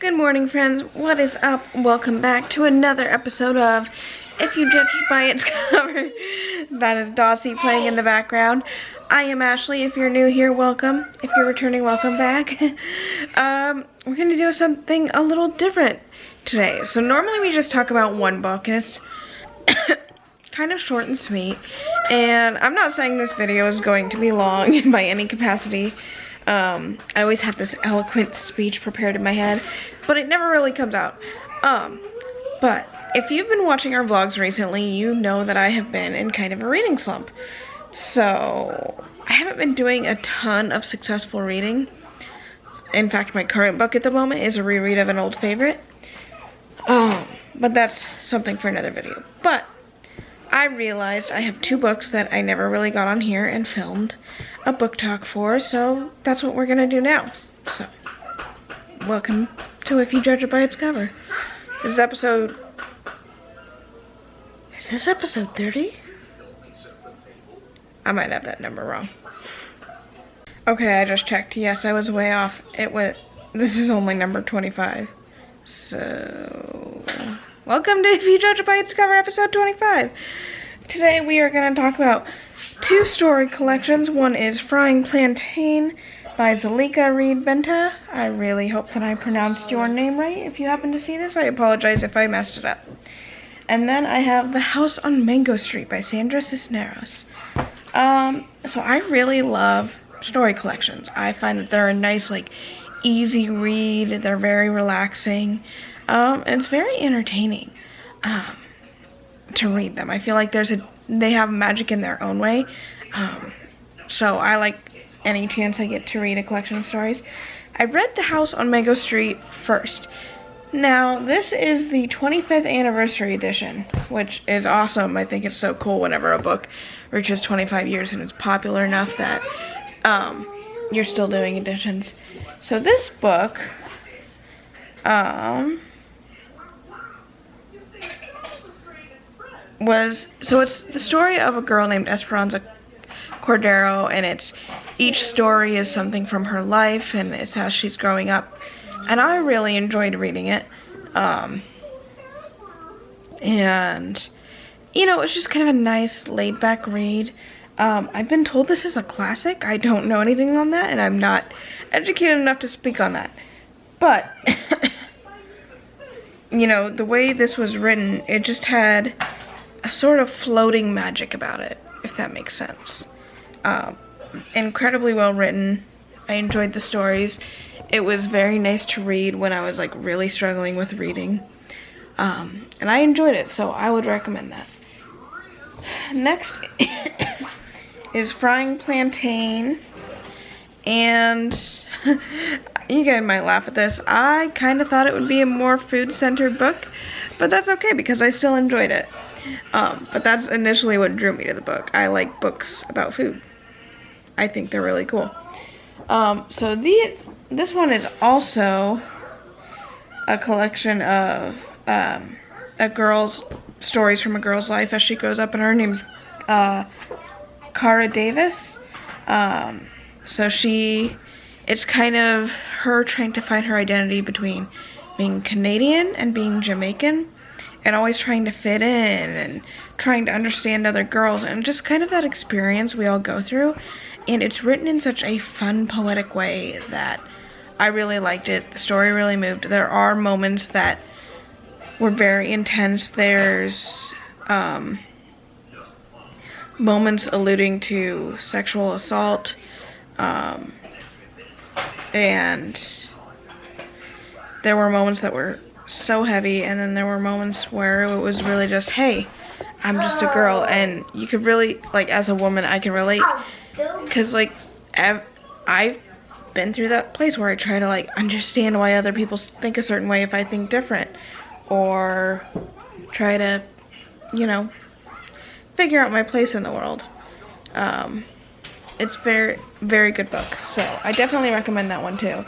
Good morning, friends. What is up? Welcome back to another episode of If You Judge It By Its Cover. That is Dossie playing in the background. I am Ashleigh. If you're new here, welcome. If you're returning, welcome back. We're going to do something a little different today. So normally we just talk about one book, and it's kind of short and sweet. And I'm not saying this video is going to be long by any capacity. I always have this eloquent speech prepared in my head, but it never really comes out. But if you've been watching our vlogs recently, you know that I have been in kind of a reading slump. So I haven't been doing a ton of successful reading. In fact, my current book at the moment is a reread of an old favorite. But that's something for another video. But I realized I have two books that I never really got on here and filmed a book talk for, so that's what we're gonna do now. So, welcome to If You Judge It By Its Cover. This is episode 30? I might have that number wrong. Okay, I just checked. Yes, I was way off. This is only number 25. So, welcome to If You Judge It By Its Cover, episode 25. Today we are going to talk about two story collections. One is Frying Plantain by Zalika Reed Benta. I really hope that I pronounced your name right. If you happen to see this, I apologize if I messed it up. And then I have The House on Mango Street by Sandra Cisneros. So I really love story collections. I find that they're a nice, easy read. They're very relaxing. It's very entertaining to read them. I feel like they have magic in their own way. So I like any chance I get to read a collection of stories. I read The House on Mango Street first. Now, this is the 25th anniversary edition, which is awesome. I think it's so cool whenever a book reaches 25 years and it's popular enough that you're still doing editions. So this book it's the story of a girl named Esperanza Cordero, and each story is something from her life, and it's how she's growing up, and I really enjoyed reading it. And it's just kind of a nice laid back read. I've been told this is a classic. I don't know anything on that, and I'm not educated enough to speak on that, but the way this was written, it just had a sort of floating magic about it, if that makes sense. Incredibly well written. I enjoyed the stories. It was very nice to read when I was really struggling with reading. And I enjoyed it, so I would recommend that. Next is Frying Plantain. And you guys might laugh at this. I kind of thought it would be a more food-centered book, but that's okay because I still enjoyed it. But that's initially what drew me to the book. I like books about food. I think they're really cool. So this one is also a collection of stories from a girl's life as she grows up, and her name's Cara Davis. So it's kind of her trying to find her identity between being Canadian and being Jamaican, and always trying to fit in and trying to understand other girls, and just kind of that experience we all go through. And it's written in such a fun, poetic way that I really liked it. The story really moved. There are moments that were very intense. There's moments alluding to sexual assault, and there were moments that were so heavy, and then there were moments where it was really just, hey, I'm just a girl. And you could really, as a woman, I can relate, because I've been through that place where I try to understand why other people think a certain way if I think different, or try to figure out my place in the world. It's very, very good book, so I definitely recommend that one too.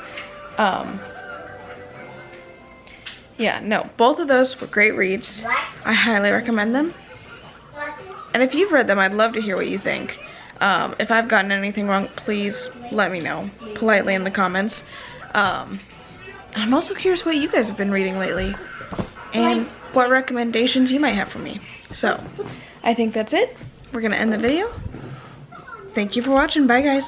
Yeah, no, both of those were great reads. I highly recommend them. And if you've read them, I'd love to hear what you think. If I've gotten anything wrong, please let me know politely in the comments. I'm also curious what you guys have been reading lately and what recommendations you might have for me. So, I think that's it. We're gonna end the video. Thank you for watching. Bye, guys.